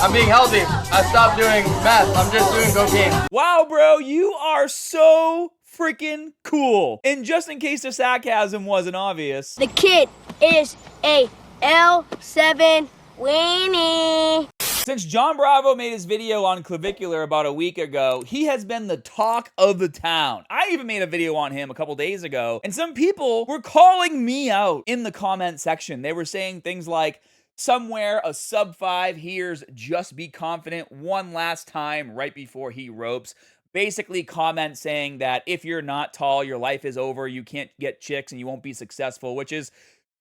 I'm being healthy. I stopped doing meth. I'm just doing cocaine. Wow, bro, you are so freaking cool. And just in case the sarcasm wasn't obvious, The kid is a L7 weenie. since John Bravo made his video on Clavicular about a week ago, he has been the talk of the town. I even made a video on him a couple days ago, and some people were calling me out in the comment section. They were saying things like, somewhere a sub 5 hears just be confident one last time right before he ropes. Basically comment saying that if you're not tall, your life is over, you can't get chicks and you won't be successful, which is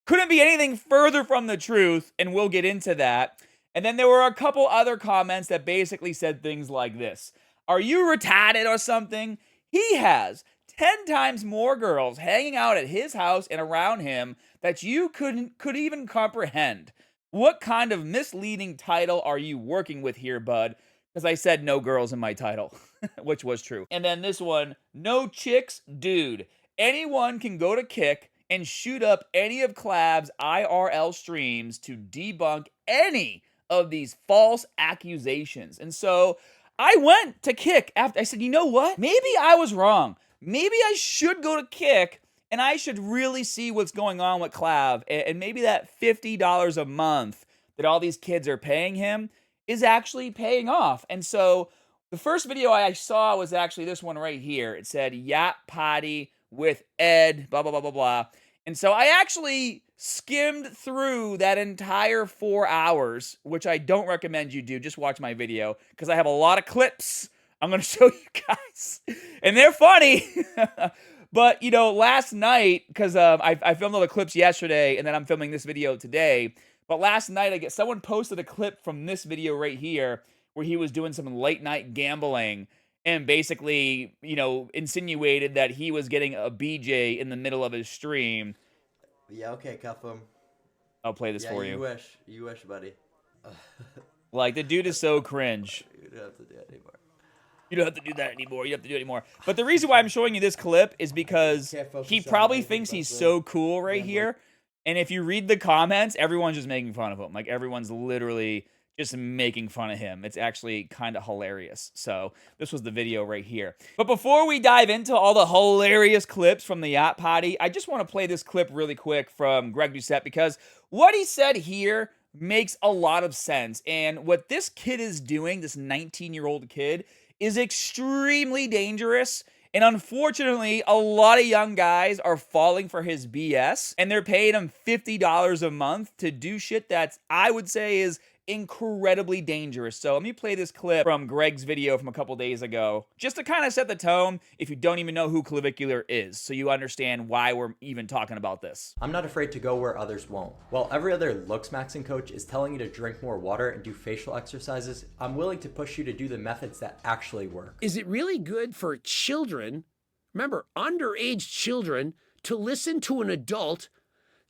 couldn't be anything further from the truth, and we'll get into that. And then there were a couple other comments that basically said things like this. Are you retarded or something? He has 10 times more girls hanging out at his house and around him that you could even comprehend. What kind of misleading title are you working with here, bud? Because I said no girls in my title, which was true. And then this one, no chicks, dude. Anyone can go to Kick and shoot up any of Clav's IRL streams to debunk any of these false accusations. And so I went to Kick after I said, you know what? Maybe I was wrong. Maybe I should go to Kick and I should really see what's going on with Clav. And maybe that $50 a month that all these kids are paying him is actually paying off. And so the first video I saw was actually this one right here. It said Yacht Potty with Ed, blah, blah, blah, blah, blah. And so I actually skimmed through that entire 4 hours, which I don't recommend you do. Just watch my video because I have a lot of clips I'm going to show you guys. And they're funny. But, you know, last night, because I filmed all the clips yesterday and then I'm filming this video today. But last night, someone posted a clip from this video right here where he was doing some late night gambling and basically, you know, insinuated that he was getting a BJ in the middle of his stream. Yeah, okay, cuff him. I'll play this for you. You wish, buddy. Like, the dude is so cringe. You don't have to do it anymore. You don't have to do that anymore. You don't have to do it anymore. But the reason why I'm showing you this clip is because he probably thinks he's so cool right here. And if you read the comments, everyone's just making fun of him. Like, everyone's literally just making fun of him. It's actually kind of hilarious. So this was the video right here. But before we dive into all the hilarious clips from the Yacht Potty, I just want to play this clip really quick from Greg Doucette because what he said here makes a lot of sense. And what this kid is doing, this 19-year-old kid, is extremely dangerous. And unfortunately, a lot of young guys are falling for his BS. And they're paying him $50 a month to do shit that's, I would say, is incredibly dangerous. So let me play this clip from Greg's video from a couple days ago, just to kind of set the tone if you don't even know who Clavicular is, so you understand why we're even talking about this. I'm not afraid to go where others won't. While every other looks maxing coach is telling you to drink more water and do facial exercises, I'm willing to push you to do the methods that actually work. Is it really good for children, remember, underage children, to listen to an adult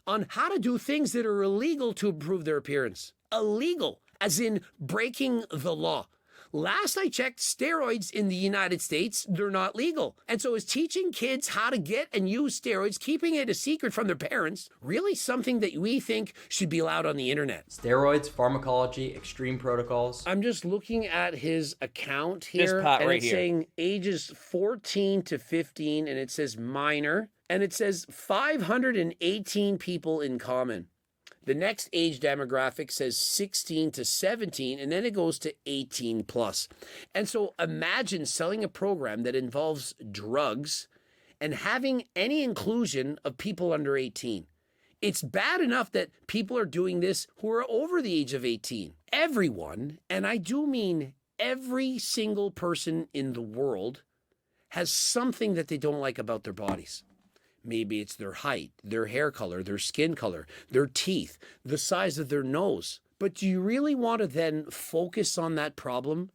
on how to do things that are illegal to improve their appearance? Illegal, as in breaking the law. Last I checked, steroids in the United States, they're not legal. And so is teaching kids how to get and use steroids, keeping it a secret from their parents, really something that we think should be allowed on the internet? Steroids, pharmacology, extreme protocols. I'm just looking at his account here, pot and right it's here. saying ages 14 to 15, and it says minor, and it says 518 people in common. The next age demographic says 16 to 17, and then it goes to 18 plus. And so imagine selling a program that involves drugs and having any inclusion of people under 18. It's bad enough that people are doing this who are over the age of 18. Everyone, and I do mean every single person in the world, has something that they don't like about their bodies. Maybe it's their height, their hair color, their skin color, their teeth, the size of their nose. But do you really want to then focus on that problem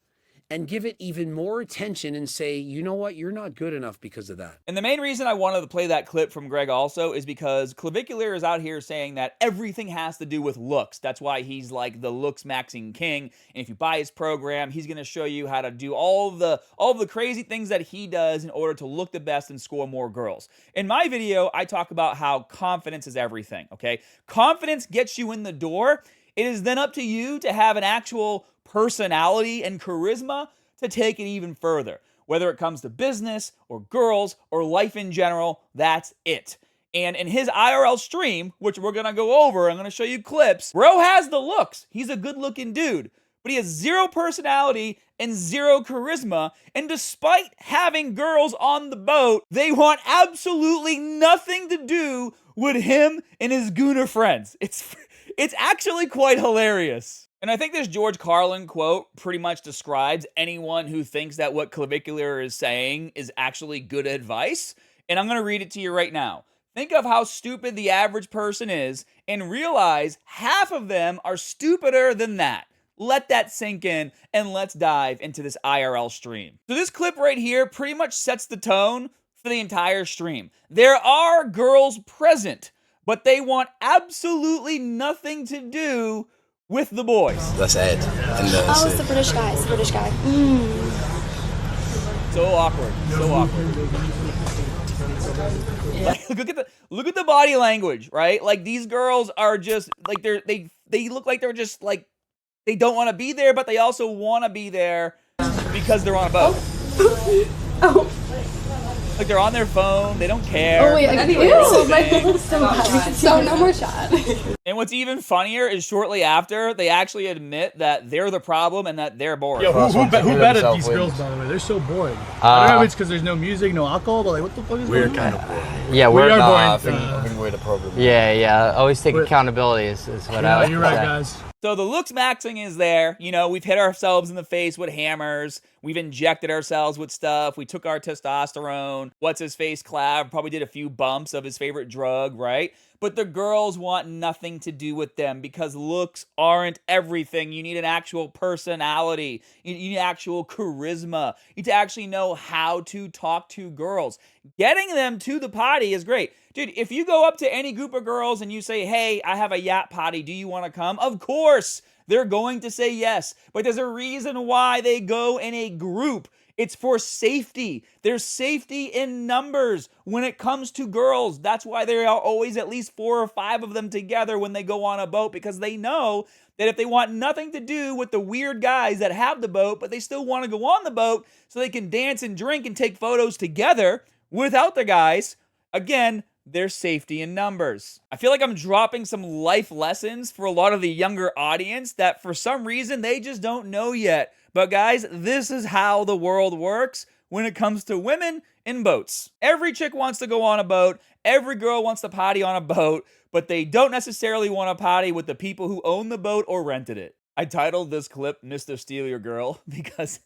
and give it even more attention and say, you know what, you're not good enough because of that? And the main reason I wanted to play that clip from Greg also is because Clavicular is out here saying that everything has to do with looks. That's why he's like the looks maxing king. And if you buy his program, he's going to show you how to do all the crazy things that he does in order to look the best and score more girls. In my video, I talk about how confidence is everything, okay? Confidence gets you in the door. It is then up to you to have an actual personality and charisma to take it even further. Whether it comes to business or girls or life in general, that's it. And in his IRL stream, which we're going to go over, I'm going to show you clips, bro has the looks. He's a good-looking dude, but he has zero personality and zero charisma. And despite having girls on the boat, they want absolutely nothing to do with him and his gooner friends. It's actually quite hilarious. And I think this George Carlin quote pretty much describes anyone who thinks that what Clavicular is saying is actually good advice. And I'm going to read it to you right now. Think of how stupid the average person is and realize half of them are stupider than that. Let that sink in and let's dive into this IRL stream. So this clip right here pretty much sets the tone for the entire stream. There are girls present, but they want absolutely nothing to do with the boys. That's Ed. Oh, it's the British guy. It's the British guy. So awkward. So awkward. Like, look at the body language, right? Like, these girls are just like they look like they're just like they don't want to be there, but they also want to be there because they're on a boat. Oh. Like, they're on their phone, they don't care. Oh wait, my phone's still hot. So no more shot. And what's even funnier is shortly after, they actually admit that they're the problem and that they're boring. Yo, who betted these girls, by the way? They're so boring. I don't know if it's because there's no music, no alcohol, but like, what the fuck is going on? We're kind of boring. Yeah, We are I boring. think we're the problem. yeah. Always take accountability is what I would You're right, say. guys. So the looks maxing is there. You know, we've hit ourselves in the face with hammers. We've injected ourselves with stuff. We took our testosterone. What's his face? Clav probably did a few bumps of his favorite drug, right? But the girls want nothing to do with them because looks aren't everything. You need an actual personality. You need actual charisma. You need to actually know how to talk to girls. Getting them to the potty is great. Dude, if you go up to any group of girls and you say, hey, I have a yacht potty, do you want to come? Of course, they're going to say yes. But there's a reason why they go in a group. It's for safety. There's safety in numbers when it comes to girls. That's why there are always at least 4 or 5 of them together when they go on a boat, because they know that if they want nothing to do with the weird guys that have the boat, but they still want to go on the boat so they can dance and drink and take photos together without the guys, again, there's safety in numbers. I feel like I'm dropping some life lessons for a lot of the younger audience that for some reason they just don't know yet. But guys, this is how the world works when it comes to women in boats. Every chick wants to go on a boat. Every girl wants to potty on a boat, but they don't necessarily want to potty with the people who own the boat or rented it. I titled this clip Mr. Steal Your Girl because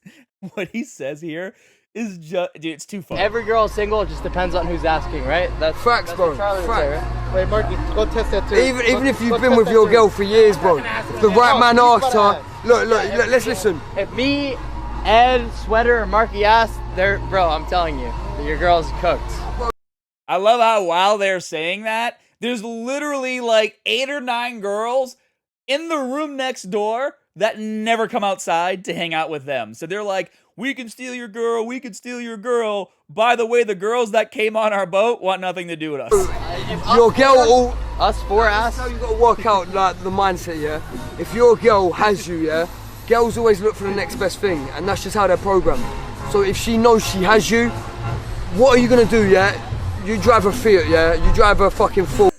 what he says here is just, dude, it's too funny. Every girl is single, it just depends on who's asking, right? That's Facts, bro. what Charlie would say, right? Wait, Marky, go test that too. Even if you've been with your girl for years, bro, if the right man asked her, look, let's listen. If me, Ed, Sweater, or Marky asked, bro, I'm telling you, your girl's cooked. I love how while they're saying that, there's literally like 8 or 9 girls in the room next door that never come outside to hang out with them. So they're like, we can steal your girl, we can steal your girl. By the way, the girls that came on our boat want nothing to do with us. Your girl, Us 4 that's ass. how you gotta work out like the mindset, yeah? If your girl has you, yeah, girls always look for the next best thing, and that's just how they're programmed. So if she knows she has you, what are you gonna do, yeah? You drive a Fiat, yeah? You drive a fucking Ford.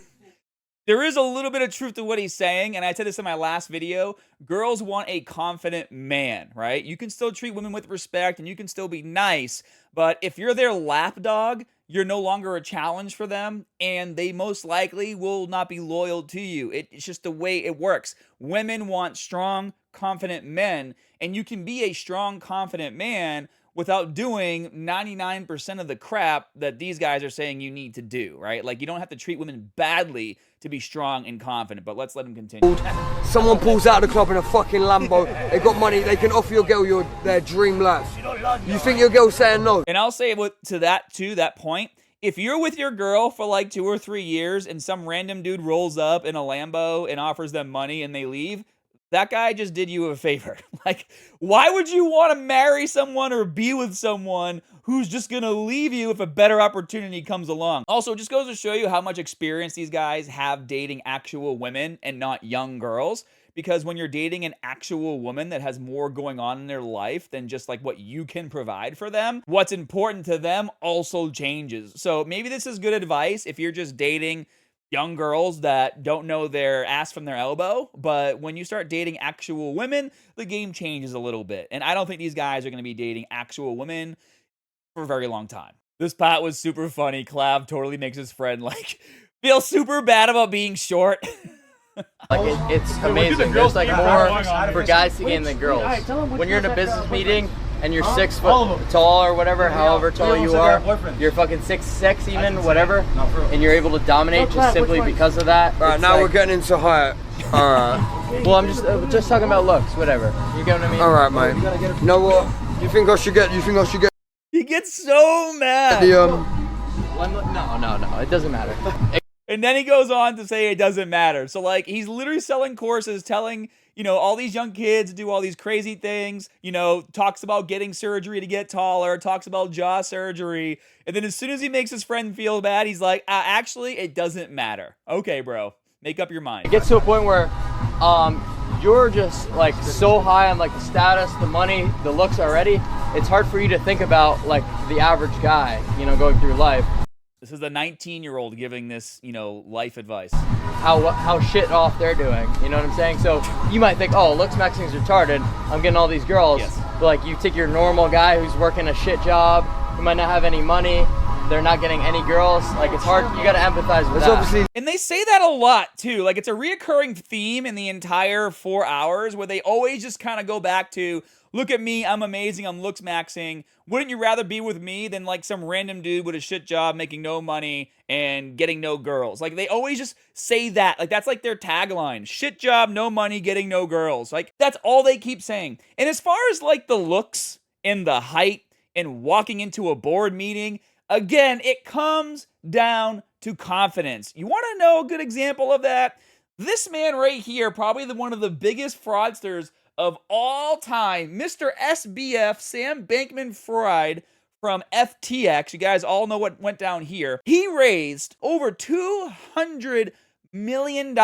There is a little bit of truth to what he's saying, and I said this in my last video. Girls want a confident man, right? You can still treat women with respect, and you can still be nice, but if you're their lapdog, you're no longer a challenge for them, and they most likely will not be loyal to you. It's just the way it works. Women want strong, confident men, and you can be a strong, confident man without doing 99% of the crap that these guys are saying you need to do, right? Like, you don't have to treat women badly to be strong and confident, but let's let him continue. Someone pulls out of the club in a fucking Lambo, they got money, they can offer your girl their dream life. You think your girl's saying no? And I'll say to that point, if you're with your girl for like 2 or 3 years and some random dude rolls up in a Lambo and offers them money and they leave, that guy just did you a favor. Like, why would you want to marry someone or be with someone who's just going to leave you if a better opportunity comes along? Also, it just goes to show you how much experience these guys have dating actual women and not young girls. because when you're dating an actual woman that has more going on in their life than just like what you can provide for them, what's important to them also changes. So maybe this is good advice if you're just dating young girls that don't know their ass from their elbow, but when you start dating actual women, the game changes a little bit. And I don't think these guys are going to be dating actual women for a very long time. This part was super funny. Clav totally makes his friend like feel super bad about being short. Like it's amazing. There's like more for guys to gain than girls. When you're in a business meeting and you're 6 foot tall or whatever, however tall you are, you're fucking 6'6" even, whatever, and you're able to dominate just simply because of that. Right, now we're getting into height. Alright. Well, I'm just talking about looks, whatever. You get what I mean? Alright, mate. You know what? You think I should get? He gets so mad. The No, it doesn't matter. And then he goes on to say it doesn't matter. So like he's literally selling courses, telling, you know, all these young kids to do all these crazy things, you know, talks about getting surgery to get taller, talks about jaw surgery. And then as soon as he makes his friend feel bad, he's like, actually, it doesn't matter. Okay, bro, make up your mind. It gets to a point where you're just like so high on like the status, the money, the looks already. It's hard for you to think about like the average guy, you know, going through life. This is a 19-year-old giving this, you know, life advice. How shit off they're doing, you know what I'm saying? So you might think, oh, looks maxing's retarded. I'm getting all these girls. Yes. But like you take your normal guy who's working a shit job, who might not have any money, they're not getting any girls. Like it's hard. You gotta empathize with that. And they say that a lot too. Like it's a reoccurring theme in the entire 4 hours where they always just kind of go back to, look at me, I'm amazing, I'm looks maxing. Wouldn't you rather be with me than like some random dude with a shit job making no money and getting no girls? Like they always just say that. Like that's like their tagline. Shit job, no money, getting no girls. Like that's all they keep saying. And as far as like the looks and the height and walking into a board meeting, again, it comes down to confidence. You want to know a good example of that? This man right here, probably one of the biggest fraudsters of all time, Mr. SBF, Sam Bankman-Fried from FTX. You guys all know what went down here. He raised over $200 million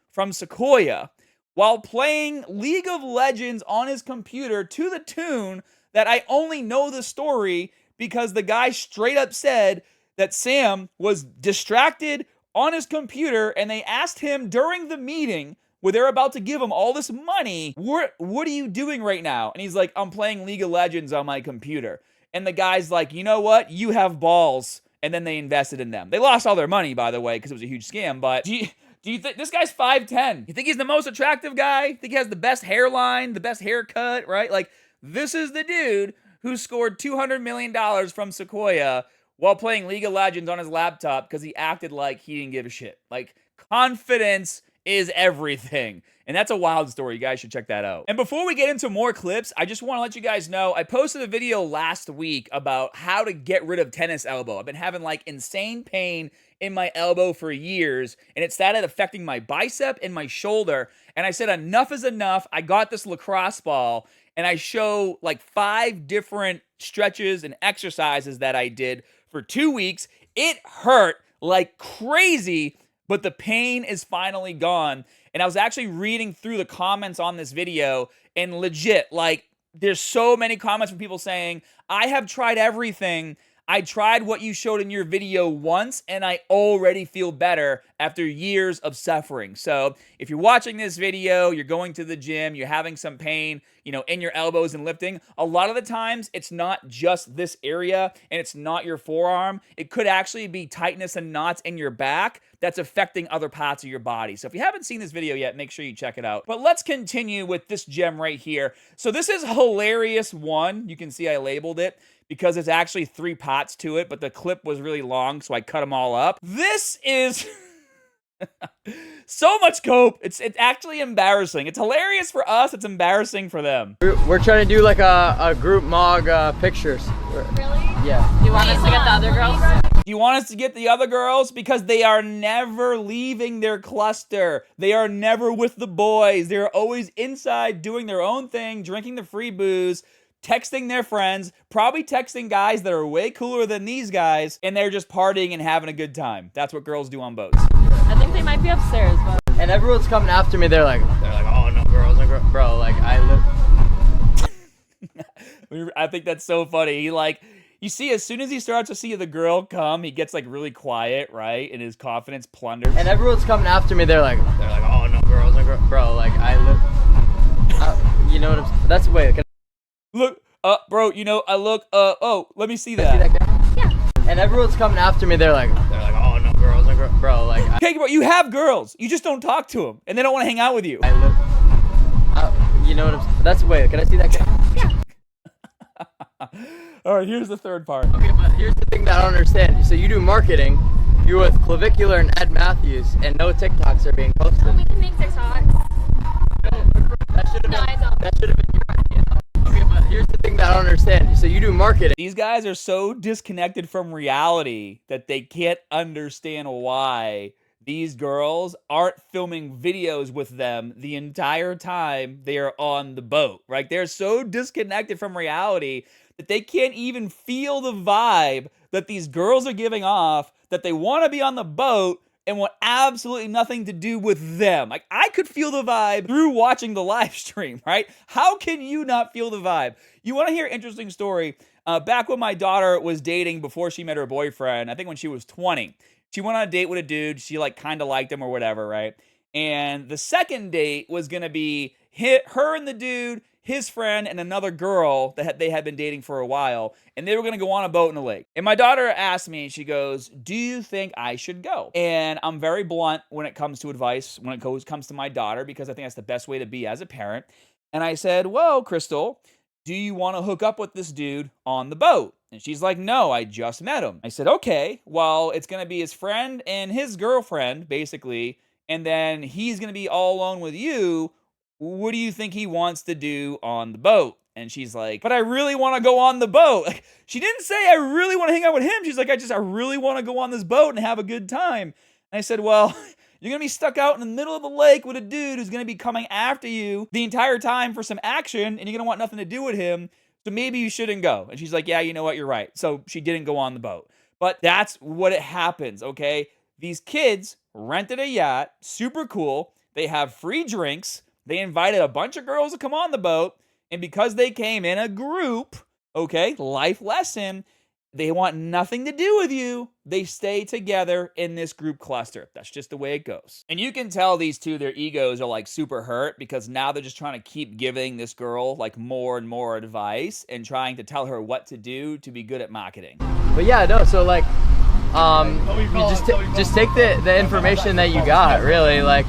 from Sequoia while playing League of Legends on his computer to the tune that I only know the story because the guy straight up said that Sam was distracted on his computer and they asked him during the meeting where they're about to give him all this money, what are you doing right now? And he's like, I'm playing League of Legends on my computer. And the guy's like, you know what? You have balls. And then they invested in them. They lost all their money, by the way, because it was a huge scam. But do you think this guy's 5'10"? You think he's the most attractive guy? Think he has the best hairline, the best haircut, right? Like, this is the dude who scored $200 million from Sequoia while playing League of Legends on his laptop because he acted like he didn't give a shit. Like, confidence is everything. And that's a wild story. You guys should check that out. And before we get into more clips, I just want to let you guys know, I posted a video last week about how to get rid of tennis elbow. I've been having like insane pain in my elbow for years, and it started affecting my bicep and my shoulder. And I said, enough is enough. I got this lacrosse ball, and I show like 5 different stretches and exercises that I did for 2 weeks. It hurt like crazy, but the pain is finally gone. And I was actually reading through the comments on this video, and legit, like, there's so many comments from people saying, I have tried everything. I tried what you showed in your video once, and I already feel better after years of suffering. So if you're watching this video, you're going to the gym, you're having some pain, you know, in your elbows and lifting, a lot of the times it's not just this area and it's not your forearm. It could actually be tightness and knots in your back that's affecting other parts of your body. So if you haven't seen this video yet, make sure you check it out. But let's continue with this gem right here. So this is hilarious one. You can see I labeled it because there's actually 3 parts to it, but the clip was really long, so I cut them all up. This is so much cope. It's actually embarrassing. It's hilarious for us. It's embarrassing for them. We're trying to do like a group mog pictures. Really? Yeah. Do you want us to get the other girls? Do you want us to get the other girls? Because they are never leaving their cluster. They are never with the boys. They're always inside doing their own thing, drinking the free booze, texting their friends, probably texting guys that are way cooler than these guys, and they're just partying and having a good time. That's what girls do on boats. I think they might be upstairs, but... And everyone's coming after me. They're like, oh no, girls and girls, bro. Like I live. I think that's so funny. He like, you see, as soon as he starts to see the girl come, he gets like really quiet, right? And his confidence plunders. And everyone's coming after me. They're like, oh no, girls and girls, bro. Like I live. You know what I'm saying? That's the way. Look, bro. You know, I look. Oh, let me see that. Yeah. And everyone's coming after me. They're like, oh no, girls and girls, bro. Like. Okay, bro. You have girls. You just don't talk to them, and they don't want to hang out with you. I live. You know what I'm saying? That's the way. Can I see that guy? Yeah. All right, here's the third part. Okay, but here's the thing that I don't understand. So you do marketing, you're with Clavicular and Ed Matthews, and no TikToks are being posted. We can make TikToks. That should have been your idea. Okay, but here's the thing that I don't understand. So you do marketing. These guys are so disconnected from reality that they can't understand why these girls aren't filming videos with them the entire time they are on the boat, right? They're so disconnected from reality that they can't even feel the vibe that these girls are giving off, that they want to be on the boat and want absolutely nothing to do with them. Like, I could feel the vibe through watching the live stream, right? How can you not feel the vibe? You want to hear an interesting story? Back when my daughter was dating before she met her boyfriend, I think when she was 20, she went on a date with a dude. She like kind of liked him or whatever, right? And the second date was going to be her and the dude, his friend, and another girl that they had been dating for a while, and they were going to go on a boat in the lake. And my daughter asked me, she goes, do you think I should go? And I'm very blunt when it comes to advice, when it comes to my daughter, because I think that's the best way to be as a parent. And I said, well, Crystal, do you want to hook up with this dude on the boat? And she's like, no, I just met him. I said, okay, well, it's going to be his friend and his girlfriend, basically, and then he's going to be all alone with you. What do you think he wants to do on the boat? And she's like, but I really want to go on the boat. Like, she didn't say I really want to hang out with him. She's like, I really want to go on this boat and have a good time. And I said, well, you're going to be stuck out in the middle of the lake with a dude who's going to be coming after you the entire time for some action, and you're going to want nothing to do with him. So maybe you shouldn't go. And she's like, yeah, you know what? You're right. So she didn't go on the boat. But that's what it happens, okay? These kids rented a yacht, super cool. They have free drinks. They invited a bunch of girls to come on the boat, and because they came in a group, okay, life lesson, they want nothing to do with you. They stay together in this group cluster. That's just the way it goes. And you can tell these two, their egos are like super hurt because now they're just trying to keep giving this girl like more and more advice and trying to tell her what to do to be good at marketing. But yeah, no, so like, you just take the information that you got, really. Like,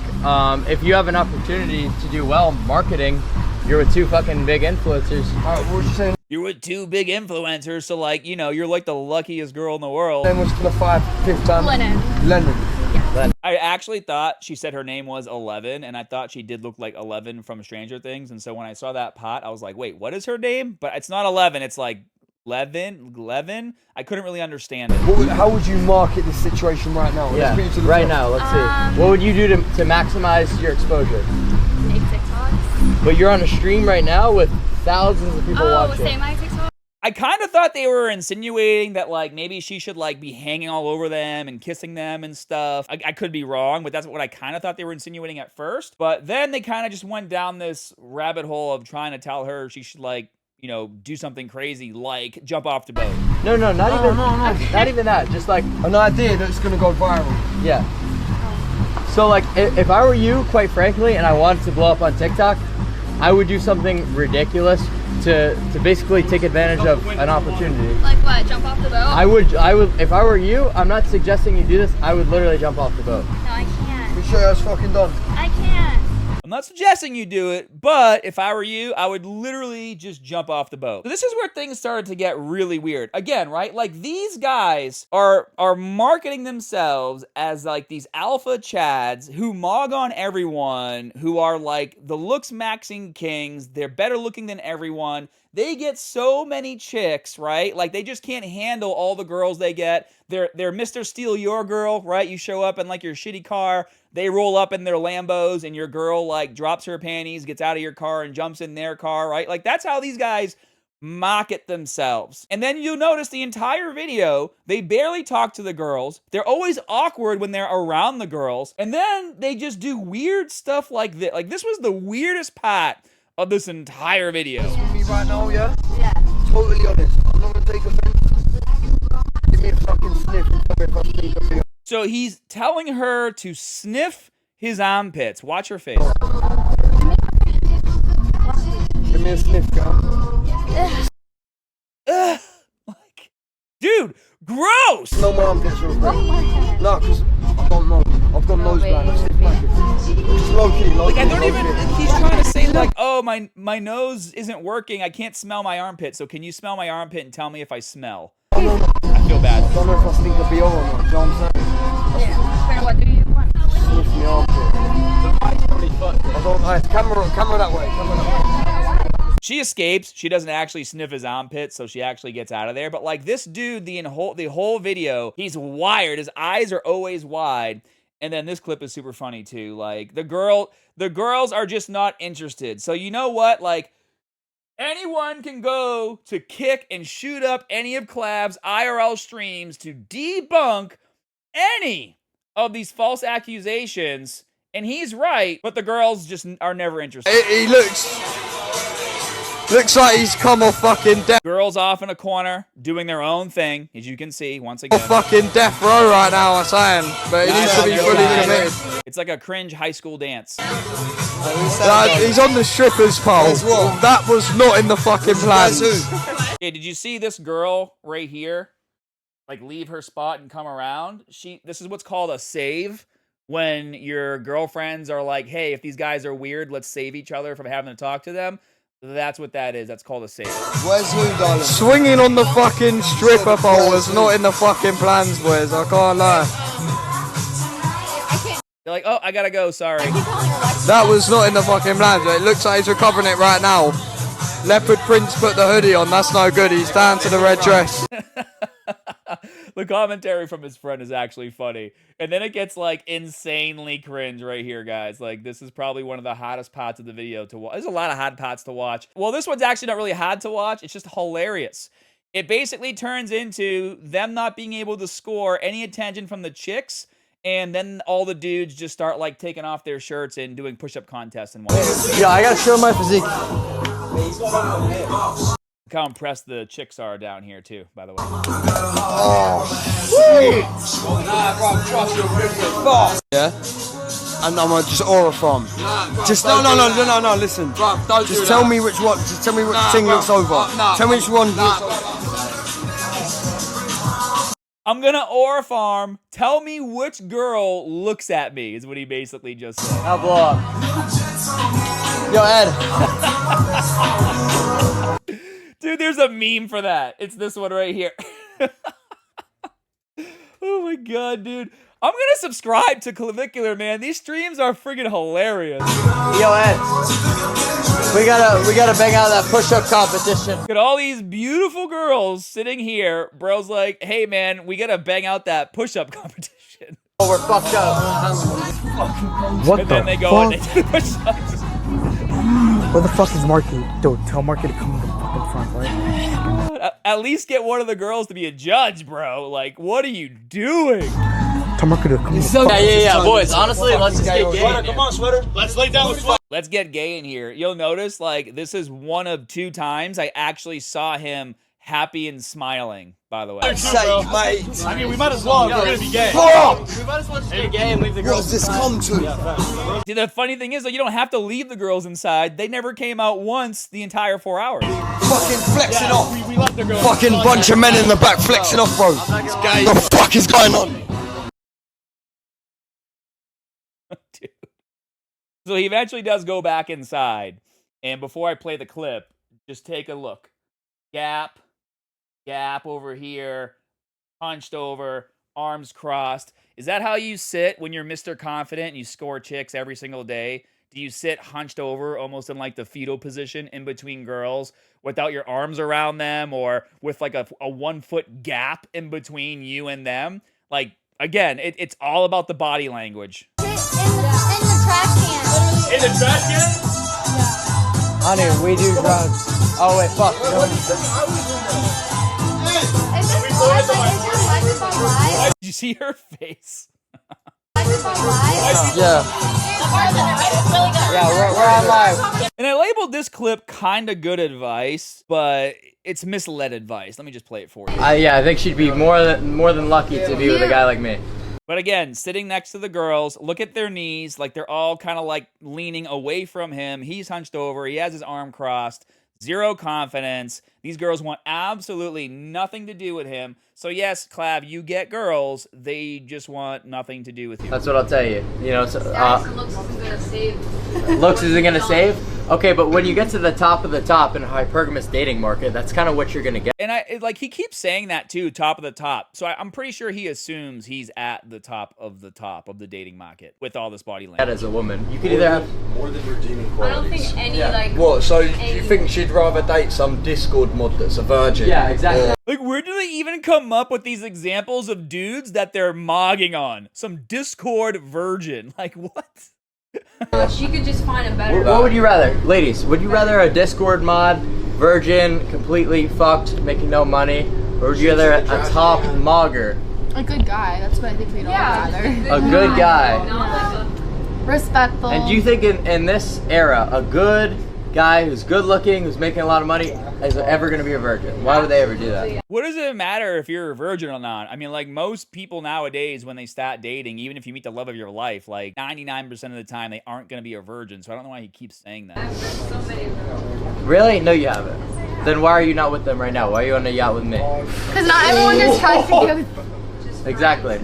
if you have an opportunity to do well marketing, you're with two fucking big influencers. What was you saying? You're with two big influencers, so like, you know, you're like the luckiest girl in the world. Name was for the fifth time. Lennon. I actually thought she said her name was 11, and I thought she did look like 11 from Stranger Things, and so when I saw that pot, I was like, wait, what is her name? But it's not 11, it's like Levin. I couldn't really understand it. How would you market this situation right now? Yeah, right now, let's see. What would you do to maximize your exposure? Make TikToks. But you're on a stream right now with thousands of people watching. Say my TikTok. I kind of thought they were insinuating that like maybe she should like be hanging all over them and kissing them and stuff. I could be wrong, but that's what I kind of thought they were insinuating at first. But then they kind of just went down this rabbit hole of trying to tell her she should like, you know, do something crazy like jump off the boat. No, not even that. Just like an idea that's gonna go viral. Yeah. So like, if I were you, quite frankly, and I wanted to blow up on TikTok, I would do something ridiculous to basically take advantage of an opportunity. Like what? Jump off the boat? I would. If I were you, I'm not suggesting you do this. I would literally jump off the boat. No, I can't. You sure that's fucking done? I can't. I'm not suggesting you do it, but if I were you, I would literally just jump off the boat. So this is where things started to get really weird. Again, right? Like these guys are marketing themselves as like these alpha chads who mog on everyone, who are like the looks maxing kings. They're better looking than everyone. They get so many chicks, right? Like they just can't handle all the girls they get. They're Mr. Steal Your Girl, right? You show up in like your shitty car. They roll up in their Lambos and your girl like drops her panties, gets out of your car and jumps in their car, right? Like that's how these guys market themselves. And then you'll notice the entire video, they barely talk to the girls. They're always awkward when they're around the girls. And then they just do weird stuff like this. Like, this was the weirdest part of this entire video. Me right now, yeah? Yeah. Totally honest. I'm not gonna take offense. Give me a fucking sniff and tell me if I think of you. So he's telling her to sniff his armpits. Watch her face. Give me a sniff, girl. Like, dude, gross! No more armpits real quick. No, because I don't know. I've got nose blind. Low key, low key. Like, I don't even, he's trying to say like, oh, my nose isn't working. I can't smell my armpit. So can you smell my armpit and tell me if I smell? I feel bad. I don't know if I stink of BO or not. Do you know what I'm saying? Yeah. What do you want? Sniff me armpit. I don't, camera that way. Camera that way. She escapes. She doesn't actually sniff his armpit, so she actually gets out of there. But like this dude, the whole video, he's wired. His eyes are always wide. And then this clip is super funny too. Like the girls are just not interested. So you know what? Like anyone can go to kick and shoot up any of Clav's IRL streams to debunk any of these false accusations. And he's right, but the girls just are never interested. He looks like he's come off fucking death. Girls off in a corner, doing their own thing, as you can see, once again. Fucking death row right now, I'm saying. But he needs to be fully committed. It's like a cringe high school dance. He's on the strippers pole. That was not in the fucking plans. Okay, did you see this girl right here? Like leave her spot and come around? This is what's called a save. When your girlfriends are like, hey, if these guys are weird, let's save each other from having to talk to them. That's what that is. That's called a save. Where's who, darling? Swinging on the fucking stripper pole was not in the fucking plans, boys. I can't lie. They're like, oh, I gotta go, sorry. That was not in the fucking plans. It looks like he's recovering it right now. Leopard Prince put the hoodie on. That's no good. He's down to the red dress. The commentary from his friend is actually funny. And then it gets like insanely cringe right here, guys. Like this is probably one of the hottest parts of the video to watch. There's a lot of hot parts to watch. Well, this one's actually not really hard to watch. It's just hilarious. It basically turns into them not being able to score any attention from the chicks. And then all the dudes just start like taking off their shirts and doing push-up contests and whatnot. Yeah, I gotta show my physique. Look how impressed the chicks are down here too, by the way. Yeah? And I'm just aura from. Just no, listen. Just tell me which one. Just tell me which thing looks over. Tell me which one. I'm gonna aura farm. Tell me which girl looks at me, is what he basically just said. How block? Yo, Ed. Dude, there's a meme for that. It's this one right here. Oh my god, dude. I'm gonna subscribe to Clavicular, man. These streams are friggin' hilarious. Yo, Ed. We gotta bang out that push-up competition. Look at all these beautiful girls sitting here. Bro's like, hey man, we gotta bang out that push-up competition. Oh, we're fucked up. What And then they go and they do push-ups. Where the fuck is Marky? Dude, tell Marky to come to the fucking front, right? At least get one of the girls to be a judge, bro. Like, what are you doing? Tell Marky to come. Yeah, boys. Honestly, let's just get gay. Come on, sweater. Let's lay down with sweater. Let's get gay in here. You'll notice, like, this is one of 2 times I actually saw him happy and smiling, by the way. Mate. I mean, we might as well. We're gonna be gay. We might as well just get gay and leave the girls. What's this come to? See, the funny thing is, though, you don't have to leave the girls inside. They never came out once the entire 4 hours. Fucking flexing off. We left the girls. Fucking bunch of men in the back flexing off, bro. Gay. What the fuck is going on? Dude. So he eventually does go back inside. And before I play the clip, just take a look. Gap over here, hunched over, arms crossed. Is that how you sit when you're Mr. Confident and you score chicks every single day? Do you sit hunched over, almost in like the fetal position in between girls without your arms around them, or with like a 1 foot gap in between you and them? Like, again, it's all about the body language. In the trash can. In the trash can? Honey, we do drugs. Oh wait, fuck. Did you see her face? Yeah. Yeah, we're on live. And I labeled this clip kind of good advice, but it's misled advice. Let me just play it for you. Yeah, I think she'd be more than lucky to be with a guy like me. But again, sitting next to the girls, look at their knees, like they're all kind of like leaning away from him. He's hunched over, he has his arm crossed, zero confidence. These girls want absolutely nothing to do with him. So yes, Clav, you get girls, they just want nothing to do with you. That's what I'll tell you. You know, so, looks isn't gonna save. looks isn't gonna save? Okay, but when you get to the top of the top in a hypergamous dating market, that's kind of what you're gonna get. And like he keeps saying that too, top of the top. So I'm pretty sure he assumes he's at the top of the dating market with all this body language. That as a woman, you could either have more than redeeming I qualities. don't think any like. What? So you think she'd rather date some Discord mod that's a virgin? Yeah, exactly. Like, where do they even come up with these examples of dudes that they're mogging on? Some Discord virgin. Like, what? She could just find a better. What would you rather, ladies? Would you rather a Discord mod, virgin, completely fucked, making no money, or would you rather a top mogger? A good guy. That's what I think we'd all rather. A good guy. Yeah. Respectful. And do you think in this era, a good guy who's good looking, who's making a lot of money, is ever going to be a virgin? Why would they ever do that? What does it matter if you're a virgin or not? I mean, like, most people nowadays, when they start dating, even if you meet the love of your life, like 99% of the time, they aren't going to be a virgin. So I don't know why he keeps saying that. Really? No, you haven't. Then why are you not with them right now? Why are you on a yacht with me? Because not everyone just tries to give. Exactly.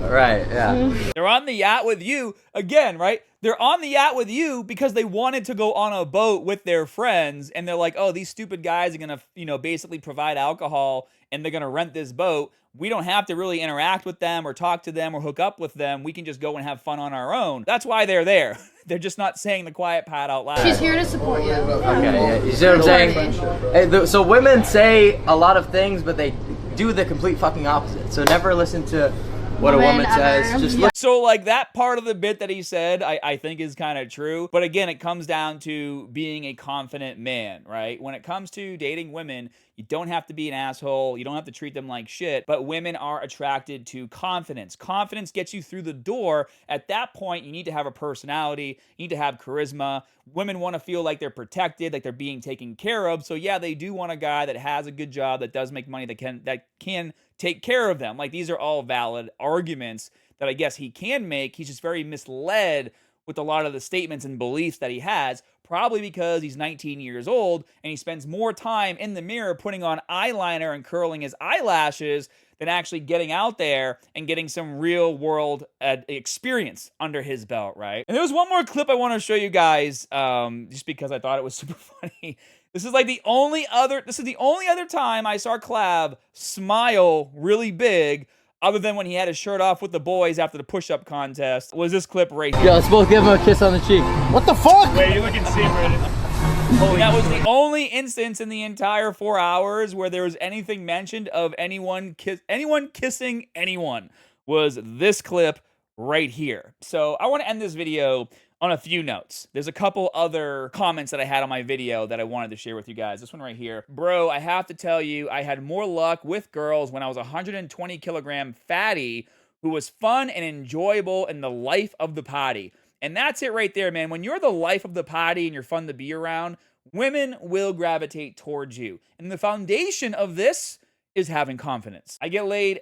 Right, yeah. They're on the yacht with you, again, right? They're on the yacht with you because they wanted to go on a boat with their friends, and they're like, oh, these stupid guys are gonna, basically provide alcohol, and they're gonna rent this boat. We don't have to really interact with them or talk to them or hook up with them. We can just go and have fun on our own. That's why they're there. They're just not saying the quiet part out loud. She's here to support you. Okay, yeah. You see what I'm saying? Hey, so women say a lot of things, but they do the complete fucking opposite. So never listen to what a woman says. Just look. So, like, that part of the bit that he said, I think is kind of true. But again, it comes down to being a confident man, right? When it comes to dating women, you don't have to be an asshole. You don't have to treat them like shit. But women are attracted to confidence. Confidence gets you through the door. At that point, you need to have a personality. You need to have charisma. Women want to feel like they're protected, like they're being taken care of. So, yeah, they do want a guy that has a good job, that does make money, that can take care of them. Like, these are all valid arguments that I guess he can make. He's just very misled with a lot of the statements and beliefs that he has, probably because he's 19 years old and he spends more time in the mirror putting on eyeliner and curling his eyelashes than actually getting out there and getting some real world experience under his belt, right? And there was one more clip I want to show you guys, just because I thought it was super funny. This is the only other time I saw Clav smile really big, other than when he had his shirt off with the boys after the push-up contest, was this clip right here. Yeah, let's both give him a kiss on the cheek. What the fuck? Wait, you're looking secret. That was the only instance in the entire 4 hours where there was anything mentioned of anyone kissing anyone, was this clip right here. So I want to end this video on a few notes. There's a couple other comments that I had on my video that I wanted to share with you guys. This one right here. Bro, I have to tell you, I had more luck with girls when I was a 120 kilogram fatty who was fun and enjoyable and the life of the party. And that's it right there, man. When you're the life of the party and you're fun to be around, women will gravitate towards you. And the foundation of this is having confidence. I got laid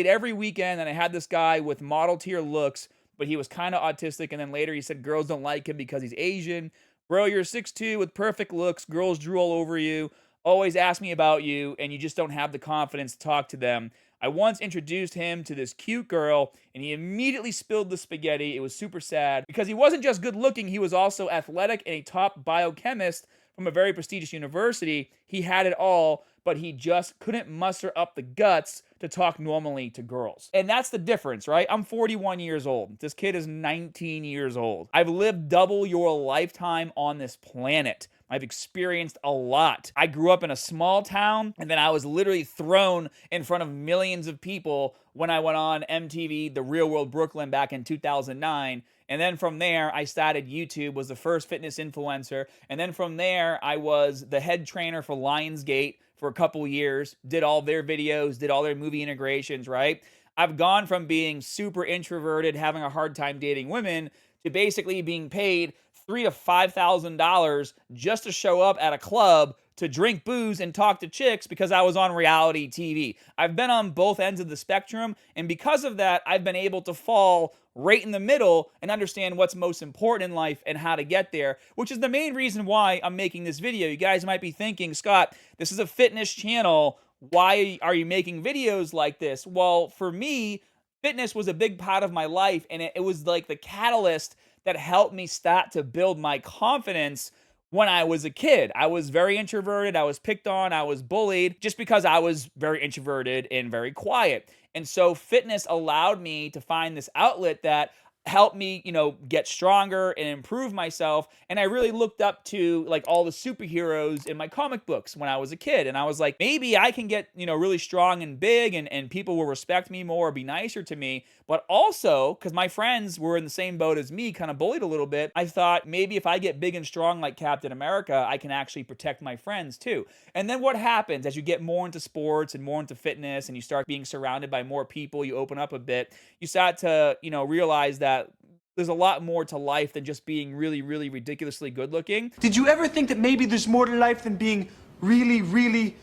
every weekend, and I had this guy with model tier looks, but he was kind of autistic, and then later he said girls don't like him because he's Asian. Bro, you're 6'2" with perfect looks, girls drool over you, always ask me about you, and you just don't have the confidence to talk to them. I once introduced him to this cute girl, and he immediately spilled the spaghetti. It was super sad, because he wasn't just good looking, he was also athletic and a top biochemist from a very prestigious university. He had it all, but he just couldn't muster up the guts to talk normally to girls. And that's the difference, right? I'm 41 years old. This kid is 19 years old. I've lived double your lifetime on this planet. I've experienced a lot. I grew up in a small town, and then I was literally thrown in front of millions of people when I went on MTV, The Real World Brooklyn, back in 2009. And then from there, I started YouTube, was the first fitness influencer. And then from there, I was the head trainer for Lionsgate for a couple years, did all their videos, did all their movie integrations, right? I've gone from being super introverted, having a hard time dating women, to basically being paid $3,000 to $5,000 just to show up at a club to drink booze and talk to chicks because I was on reality TV. I've been on both ends of the spectrum, and because of that, I've been able to fall right in the middle and understand what's most important in life and how to get there, which is the main reason why I'm making this video. You guys might be thinking, Scott, this is a fitness channel. Why are you making videos like this? Well, for me, fitness was a big part of my life, and it was like the catalyst that helped me start to build my confidence when I was a kid. I was very introverted, I was picked on, I was bullied, just because I was very introverted and very quiet. And so fitness allowed me to find this outlet that helped me, get stronger and improve myself. And I really looked up to like all the superheroes in my comic books when I was a kid. And I was like, maybe I can get, really strong and big, and people will respect me more, be nicer to me. But also, because my friends were in the same boat as me, kind of bullied a little bit, I thought maybe if I get big and strong like Captain America, I can actually protect my friends too. And then what happens as you get more into sports and more into fitness and you start being surrounded by more people, you open up a bit, you start to, realize that there's a lot more to life than just being really, really ridiculously good looking. Did you ever think that maybe there's more to life than being really, really,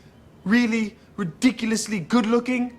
really ridiculously good looking?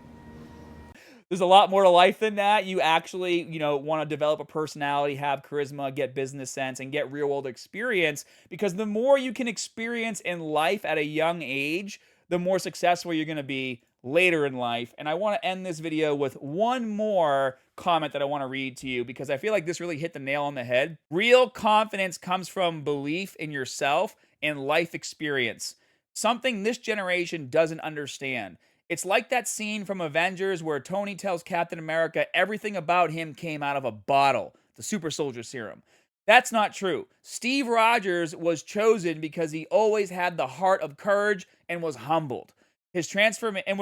There's a lot more to life than that. You actually, want to develop a personality, have charisma, get business sense, and get real world experience, because the more you can experience in life at a young age, the more successful you're going to be later in life. And I want to end this video with one more comment that I want to read to you, because I feel like this really hit the nail on the head. Real confidence comes from belief in yourself and life experience, something this generation doesn't understand. It's like that scene from Avengers where Tony tells Captain America everything about him came out of a bottle, the super soldier serum. That's not true. Steve Rogers was chosen because he always had the heart of courage and was humbled. His transformation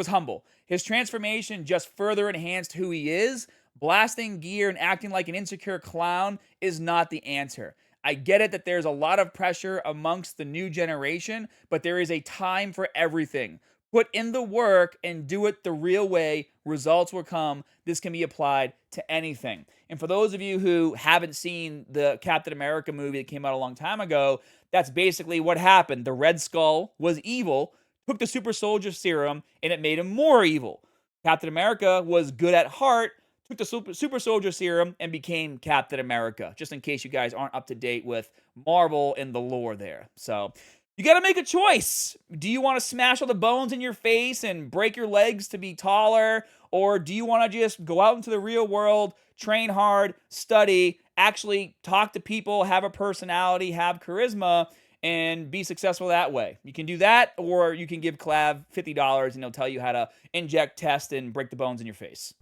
just further enhanced who he is. Blasting gear and acting like an insecure clown is not the answer. I get it that there's a lot of pressure amongst the new generation, but there is a time for everything. Put in the work and do it the real way. Results will come. This can be applied to anything. And for those of you who haven't seen the Captain America movie that came out a long time ago, that's basically what happened. The Red Skull was evil, took the super soldier serum, and it made him more evil. Captain America was good at heart, took the super soldier serum, and became Captain America, just in case you guys aren't up to date with Marvel and the lore there. So you got to make a choice. Do you want to smash all the bones in your face and break your legs to be taller? Or do you want to just go out into the real world, train hard, study, actually talk to people, have a personality, have charisma, and be successful that way? You can do that, or you can give Clav $50 and he'll tell you how to inject, test, and break the bones in your face.